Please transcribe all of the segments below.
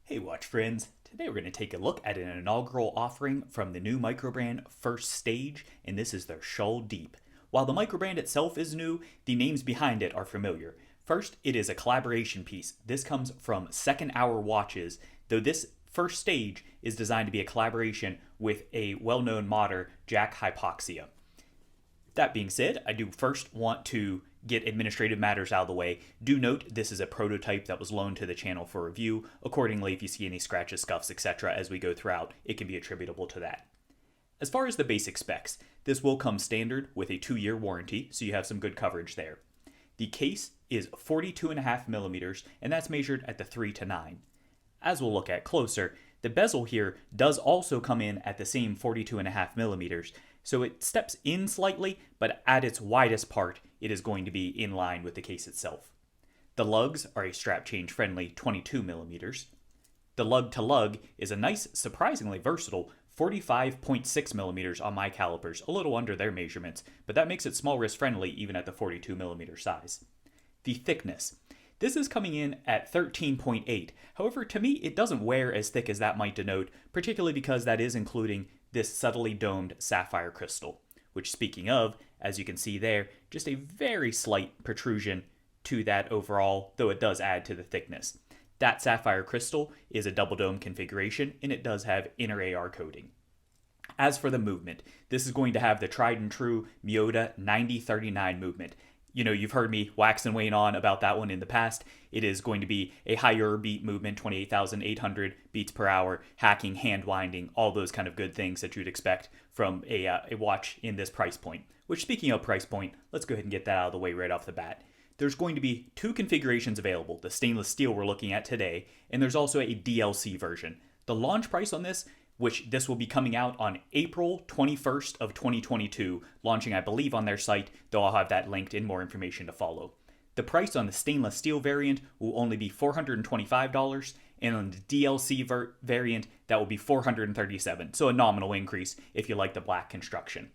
Hey watch friends, today we're going to take a look at an inaugural offering from the new microbrand First Stage, and this is their Shoal Deep. While the microbrand itself is new, the names behind it are familiar. First, it is a collaboration piece. This comes from Second Hour Watches, though this First Stage is designed to be a collaboration with a well-known modder, Jack Hypoxia. That being said, I do first want to get administrative matters out of the way. Do note this is a prototype that was loaned to the channel for review. Accordingly, if you see any scratches, scuffs, etc. as we go throughout, it can be attributable to that. As far as the basic specs, this will come standard with a 2-year warranty, so you have some good coverage there. The case is 42.5 millimeters, and that's measured at the 3 to 9. As we'll look at closer, the bezel here does also come in at the same 42.5 millimeters, so it steps in slightly, but at its widest part, it is going to be in line with the case itself. The lugs are a strap change friendly 22 millimeters. The lug to lug is a nice, surprisingly versatile 45.6 millimeters on my calipers, a little under their measurements, but that makes it small wrist friendly even at the 42 millimeter size. The thickness. This is coming in at 13.8. However, to me, it doesn't wear as thick as that might denote, particularly because that is including this subtly domed sapphire crystal, which, speaking of, as you can see there, just a very slight protrusion to that overall, though it does add to the thickness. That sapphire crystal is a double dome configuration, and it does have inner AR coating. As for the movement, this is going to have the tried and true Miyota 9039 movement. You know, you've heard me wax and wane on about that one in the past. It is going to be a higher beat movement, 28,800 beats per hour, hacking, hand winding, all those kind of good things that you'd expect from a watch in this price point. Which, speaking of price point, let's go ahead and get that out of the way right off the bat. There's going to be 2 configurations available, the stainless steel we're looking at today, and there's also a DLC version. The launch price on this, which this will be coming out on April 21st of 2022, launching I believe on their site, though I'll have that linked in more information to follow. The price on the stainless steel variant will only be $425, and on the DLC variant, that will be $437, so a nominal increase if you like the black construction.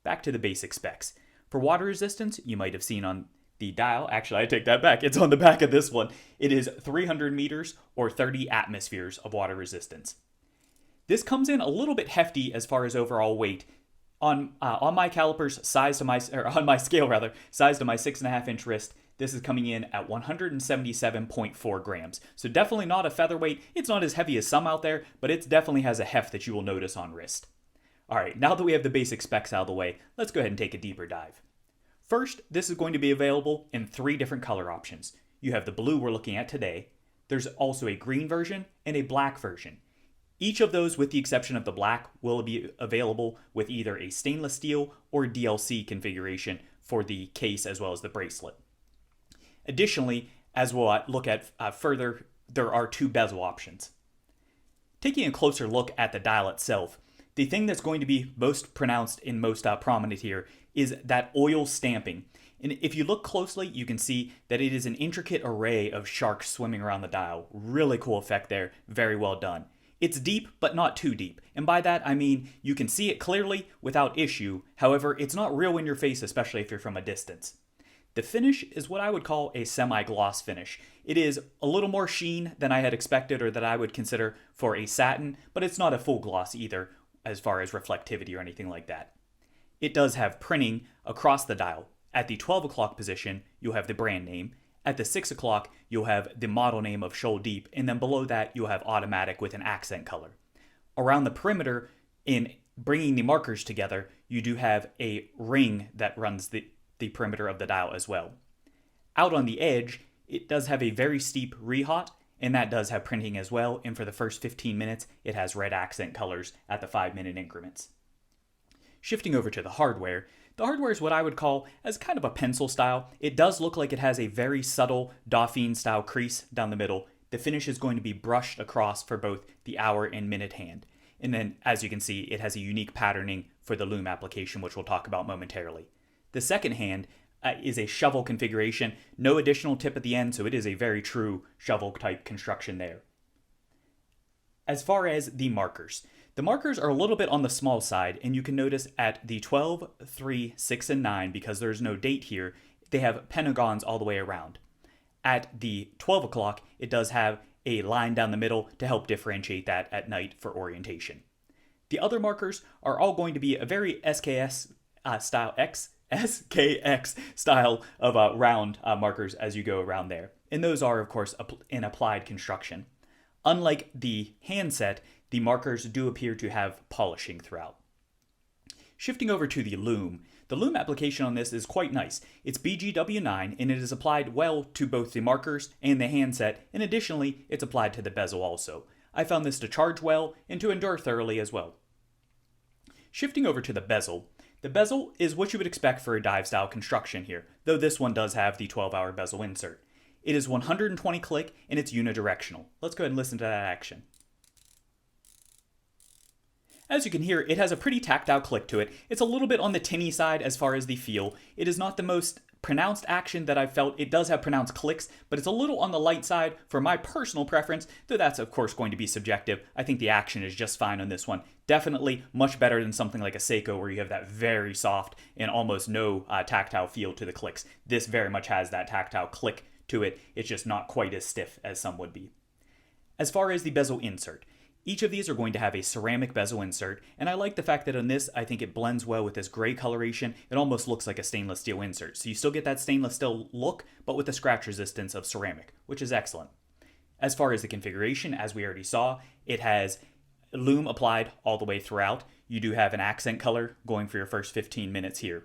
Back to the basic specs. For water resistance, you might have seen on the dial, actually I take that back, it's on the back of this one, it is 300 meters or 30 atmospheres of water resistance. This comes in a little bit hefty as far as overall weight. On my calipers, on my scale rather, size to my 6.5-inch wrist, this is coming in at 177.4 grams. So definitely not a featherweight. It's not as heavy as some out there, but it definitely has a heft that you will notice on wrist. All right, now that we have the basic specs out of the way, let's go ahead and take a deeper dive. First, this is going to be available in 3 different color options. You have the blue we're looking at today. There's also a green version and a black version. Each of those, with the exception of the black, will be available with either a stainless steel or DLC configuration for the case as well as the bracelet. Additionally, as we'll look at further, there are 2 bezel options. Taking a closer look at the dial itself, the thing that's going to be most pronounced and most prominent here is that oil stamping. And if you look closely, you can see that it is an intricate array of sharks swimming around the dial. Really cool effect there, very well done. It's deep, but not too deep. And by that, I mean you can see it clearly without issue. However, it's not real in your face, especially if you're from a distance. The finish is what I would call a semi-gloss finish. It is a little more sheen than I had expected or that I would consider for a satin, but it's not a full gloss either as far as reflectivity or anything like that. It does have printing across the dial. At the 12 o'clock position, you'll have the brand name. At the 6 o'clock, you'll have the model name of Shoal Deep, and then below that, you'll have automatic with an accent color. Around the perimeter, in bringing the markers together, you do have a ring that runs the perimeter of the dial as well. Out on the edge, it does have a very steep rehot, and that does have printing as well, and for the first 15 minutes, it has red accent colors at the 5-minute increments. Shifting over to the hardware is what I would call as kind of a pencil style. It does look like it has a very subtle Dauphine style crease down the middle. The finish is going to be brushed across for both the hour and minute hand. And then, as you can see, it has a unique patterning for the loom application, which we'll talk about momentarily. The second hand is a shovel configuration, no additional tip at the end, so it is a very true shovel type construction there. As far as the markers are a little bit on the small side, and you can notice at the 12, 3, 6, and 9, because there's no date here, they have pentagons all the way around. At the 12 o'clock, it does have a line down the middle to help differentiate that at night for orientation. The other markers are all going to be a very SKS style SKX style of round markers as you go around there. And those are, of course, in applied construction. Unlike the handset, the markers do appear to have polishing throughout. Shifting over to the loom application on this is quite nice. It's BGW9 and it is applied well to both the markers and the handset, and additionally, it's applied to the bezel also. I found this to charge well and to endure thoroughly as well. Shifting over to the bezel is what you would expect for a dive style construction here, though this one does have the 12-hour bezel insert. It is 120 click and it's unidirectional. Let's go ahead and listen to that action. As you can hear, it has a pretty tactile click to it. It's a little bit on the tinny side as far as the feel. It is not the most pronounced action that I've felt. It does have pronounced clicks, but it's a little on the light side for my personal preference, though that's of course going to be subjective. I think the action is just fine on this one. Definitely much better than something like a Seiko where you have that very soft and almost no tactile feel to the clicks. This very much has that tactile click to it. It's just not quite as stiff as some would be. As far as the bezel insert, each of these are going to have a ceramic bezel insert, and I like the fact that on this, I think it blends well with this gray coloration. It almost looks like a stainless steel insert. So you still get that stainless steel look, but with the scratch resistance of ceramic, which is excellent. As far as the configuration, as we already saw, it has loom applied all the way throughout. You do have an accent color going for your first 15 minutes here.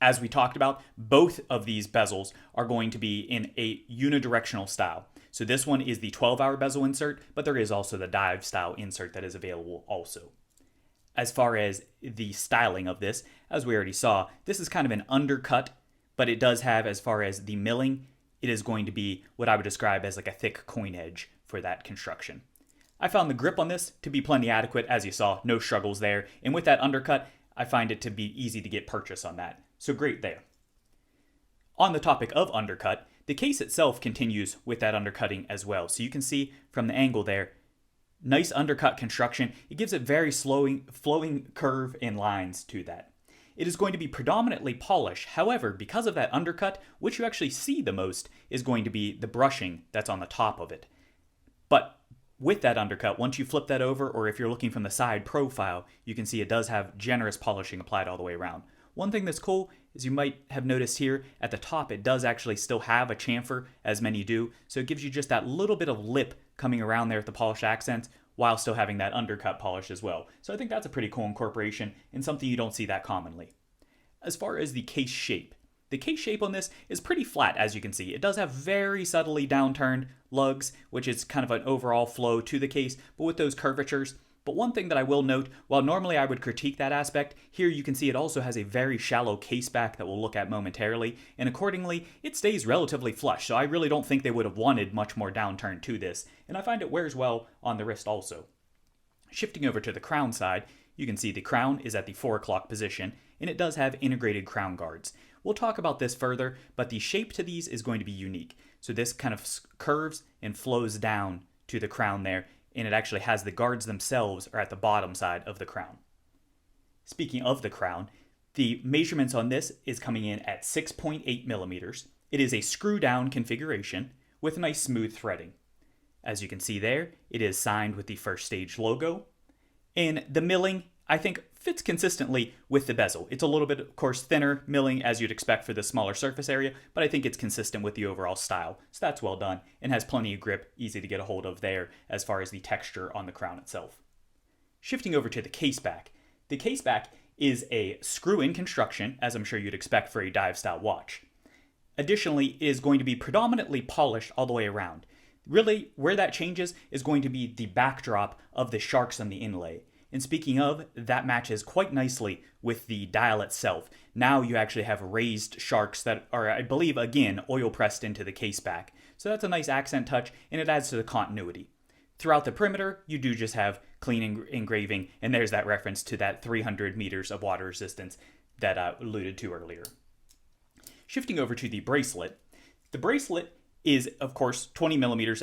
As we talked about, both of these bezels are going to be in a unidirectional style. So this one is the 12-hour bezel insert, but there is also the dive style insert that is available also. As far as the styling of this, as we already saw, this is kind of an undercut, but it does have, as far as the milling, it is going to be what I would describe as like a thick coin edge for that construction. I found the grip on this to be plenty adequate, as you saw, no struggles there. And with that undercut, I find it to be easy to get purchase on that. So great there. On the topic of undercut, the case itself continues with that undercutting as well. So you can see from the angle there, nice undercut construction. It gives it very flowing curve and lines to that. It is going to be predominantly polished. However, because of that undercut, what you actually see the most is going to be the brushing that's on the top of it. But with that undercut, once you flip that over, or if you're looking from the side profile, you can see it does have generous polishing applied all the way around. One thing that's cool is you might have noticed here at the top, it does actually still have a chamfer, as many do. So it gives you just that little bit of lip coming around there at the polished accents while still having that undercut polish as well. So I think that's a pretty cool incorporation and something you don't see that commonly. As far as the case shape on this is pretty flat, as you can see. It does have very subtly downturned lugs, which is kind of an overall flow to the case, but with those curvatures. But one thing that I will note, while normally I would critique that aspect, here you can see it also has a very shallow case back that we'll look at momentarily, and accordingly, it stays relatively flush, so I really don't think they would have wanted much more downturn to this, and I find it wears well on the wrist also. Shifting over to the crown side, you can see the crown is at the 4 o'clock position, and it does have integrated crown guards. We'll talk about this further, but the shape to these is going to be unique. So this kind of curves and flows down to the crown there, and it actually has the guards themselves are at the bottom side of the crown. Speaking of the crown, the measurements on this is coming in at 6.8 millimeters. It is a screw down configuration with nice smooth threading. As you can see there, it is signed with the First Stage logo, and the milling, I think, fits consistently with the bezel. It's a little bit, of course, thinner milling as you'd expect for the smaller surface area, but I think it's consistent with the overall style. So that's well done and has plenty of grip, easy to get a hold of there as far as the texture on the crown itself. Shifting over to the case back. The case back is a screw-in construction, as I'm sure you'd expect for a dive-style watch. Additionally, it is going to be predominantly polished all the way around. Really, where that changes is going to be the backdrop of the sharks on the inlay. And speaking of, that matches quite nicely with the dial itself. Now you actually have raised sharks that are, I believe, again, oil pressed into the case back. So that's a nice accent touch, and it adds to the continuity. Throughout the perimeter, you do just have clean engraving, and there's that reference to that 300 meters of water resistance that I alluded to earlier. Shifting over to the bracelet. The bracelet is, of course, 22 millimeters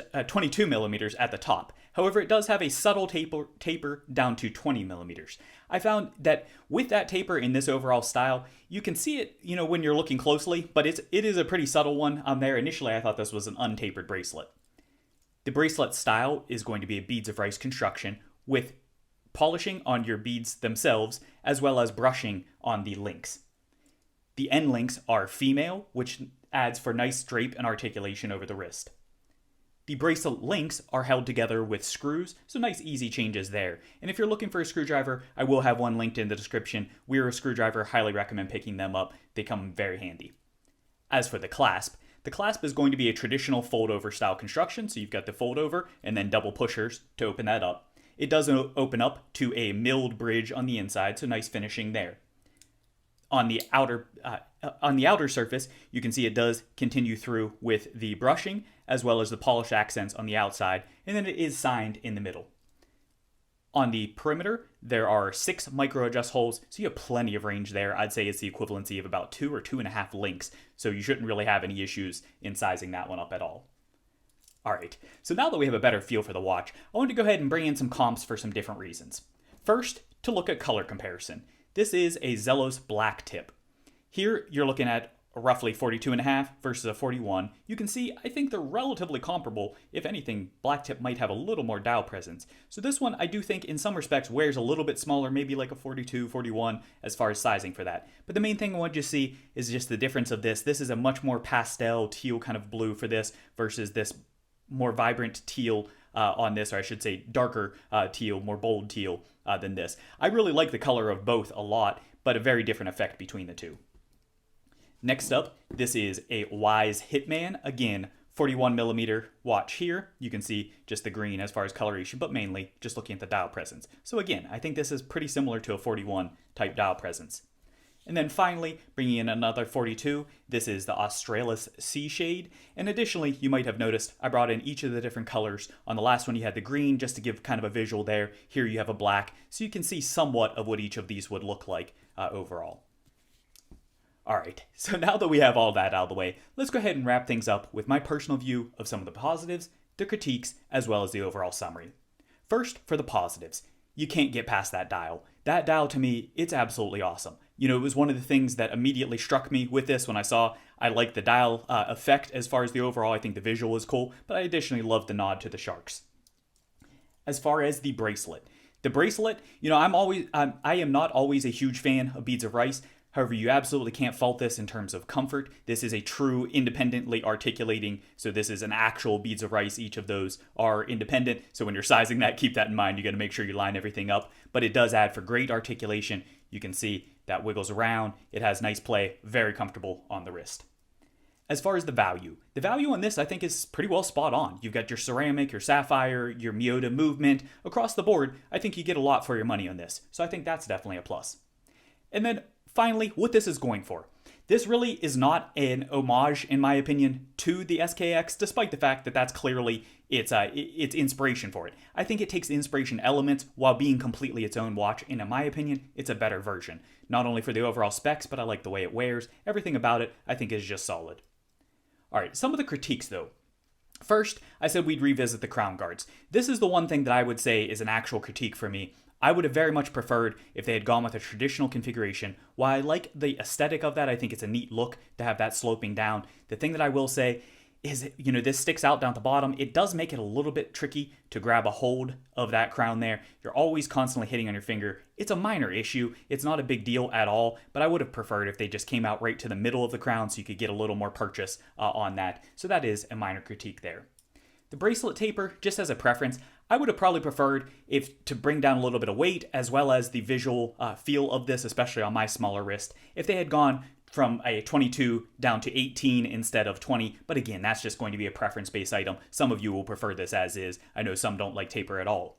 at the top. However, it does have a subtle taper down to 20 millimeters. I found that with that taper in this overall style, you can see it, when you're looking closely, but it is a pretty subtle one on there. Initially, I thought this was an untapered bracelet. The bracelet style is going to be a beads of rice construction with polishing on your beads themselves as well as brushing on the links. The end links are female, which adds for nice drape and articulation over the wrist. The bracelet links are held together with screws, so nice easy changes there. And if you're looking for a screwdriver, I will have one linked in the description. We're a screwdriver, highly recommend picking them up. They come very handy. As for the clasp is going to be a traditional fold-over style construction, so you've got the fold-over and then double pushers to open that up. It does open up to a milled bridge on the inside, so nice finishing there. On the outer surface, you can see it does continue through with the brushing as well as the polish accents on the outside, and then it is signed in the middle. On the perimeter, there are 6 micro adjust holes, so you have plenty of range there. I'd say it's the equivalency of about 2 or 2.5 links, so you shouldn't really have any issues in sizing that one up at all. Alright, so now that we have a better feel for the watch, I want to go ahead and bring in some comps for some different reasons. First, to look at color comparison. This is a Zelos black tip. Here, you're looking at a roughly 42.5 versus a 41. You can see, I think they're relatively comparable. If anything, black tip might have a little more dial presence. So this one, I do think, in some respects, wears a little bit smaller, maybe like a 42, 41, as far as sizing for that. But the main thing I want you to see is just the difference of this. This is a much more pastel, teal kind of blue for this versus this more vibrant teal on this, or I should say darker teal, more bold teal than this. I really like the color of both a lot, but a very different effect between the two. Next up, this is a Wise Hitman. Again, 41mm watch here. You can see just the green as far as coloration, but mainly just looking at the dial presence. So again, I think this is pretty similar to a 41 type dial presence. And then finally, bringing in another 42, this is the Australis Sea Shade. And additionally, you might have noticed I brought in each of the different colors. On the last one, you had the green just to give kind of a visual there. Here you have a black, so you can see somewhat of what each of these would look like overall. Alright, so now that we have all that out of the way, let's go ahead and wrap things up with my personal view of some of the positives, the critiques, as well as the overall summary. First, for the positives. You can't get past that dial. That dial, to me, it's absolutely awesome. You know, it was one of the things that immediately struck me with this when I saw I like the dial effect as far as the overall. I think the visual is cool, but I additionally love the nod to the sharks. As far as the bracelet, you know, I am not always a huge fan of beads of rice. However, you absolutely can't fault this in terms of comfort. This is a true independently articulating, so this is an actual beads of rice. Each of those are independent, so when you're sizing that, keep that in mind. You got to make sure you line everything up, but it does add for great articulation. You can see that wiggles around. It has nice play, very comfortable on the wrist. As far as the value on this I think is pretty well spot on. You've got your ceramic, your sapphire, your Miyota movement. Across the board, I think you get a lot for your money on this, so I think that's definitely a plus. And then finally, what this is going for. This really is not an homage, in my opinion, to the SKX, despite the fact that that's clearly its inspiration for it. I think it takes the inspiration elements while being completely its own watch, and in my opinion, it's a better version. Not only for the overall specs, but I like the way it wears. Everything about it, I think, is just solid. Alright, some of the critiques, though. First, I said we'd revisit the crown guards. This is the one thing that I would say is an actual critique for me. I would have very much preferred if they had gone with a traditional configuration. While I like the aesthetic of that, I think it's a neat look to have that sloping down. The thing that I will say is, you know, this sticks out down at the bottom. It does make it a little bit tricky to grab a hold of that crown there. You're always constantly hitting on your finger. It's a minor issue. It's not a big deal at all, but I would have preferred if they just came out right to the middle of the crown so you could get a little more purchase on that. So that is a minor critique there. The bracelet taper, just as a preference, I would have probably preferred to bring down a little bit of weight as well as the visual feel of this, especially on my smaller wrist, if they had gone from a 22 down to 18 instead of 20. But again, that's just going to be a preference-based item. Some of you will prefer this as is. I know some don't like taper at all.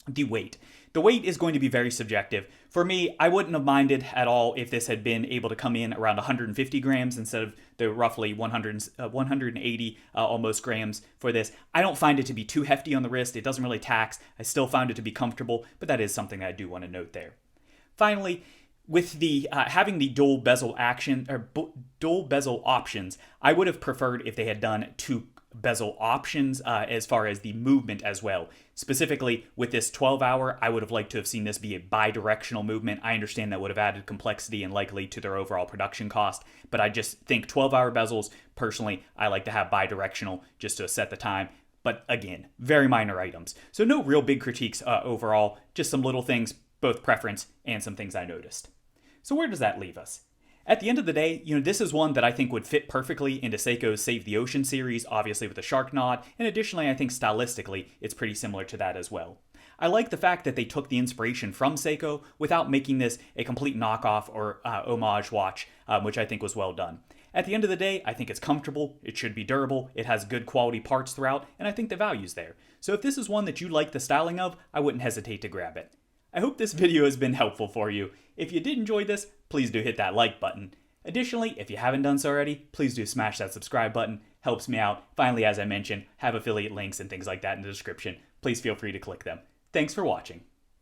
The weight. The weight is going to be very subjective. For me, I wouldn't have minded at all if this had been able to come in around 150 grams instead of the roughly 180 almost grams for this. I don't find it to be too hefty on the wrist. It doesn't really tax. I still found it to be comfortable, but that is something that I do want to note there. Finally, with the having the dual bezel action or dual bezel options, I would have preferred if they had done two bezel options as far as the movement as well. Specifically, with this 12-hour, I would have liked to have seen this be a bi-directional movement. I understand that would have added complexity and likely to their overall production cost, but I just think 12-hour bezels, personally, I like to have bi-directional just to set the time. but again, very minor items. So no real big critiques overall, just some little things, both preference and some things I noticed. So where does that leave us? At the end of the day, this is one that I think would fit perfectly into Seiko's Save the Ocean series, obviously with the shark nod, and additionally I think stylistically it's pretty similar to that as well. I like the fact that they took the inspiration from Seiko without making this a complete knockoff or homage watch, which I think was well done. At the end of the day, I think it's comfortable, it should be durable, it has good quality parts throughout, and I think the value's there. So if this is one that you like the styling of, I wouldn't hesitate to grab it. I hope this video has been helpful for you. If you did enjoy this, please do hit that like button. Additionally, if you haven't done so already, please do smash that subscribe button. Helps me out. Finally, as I mentioned, have affiliate links and things like that in the description. Please feel free to click them. Thanks for watching.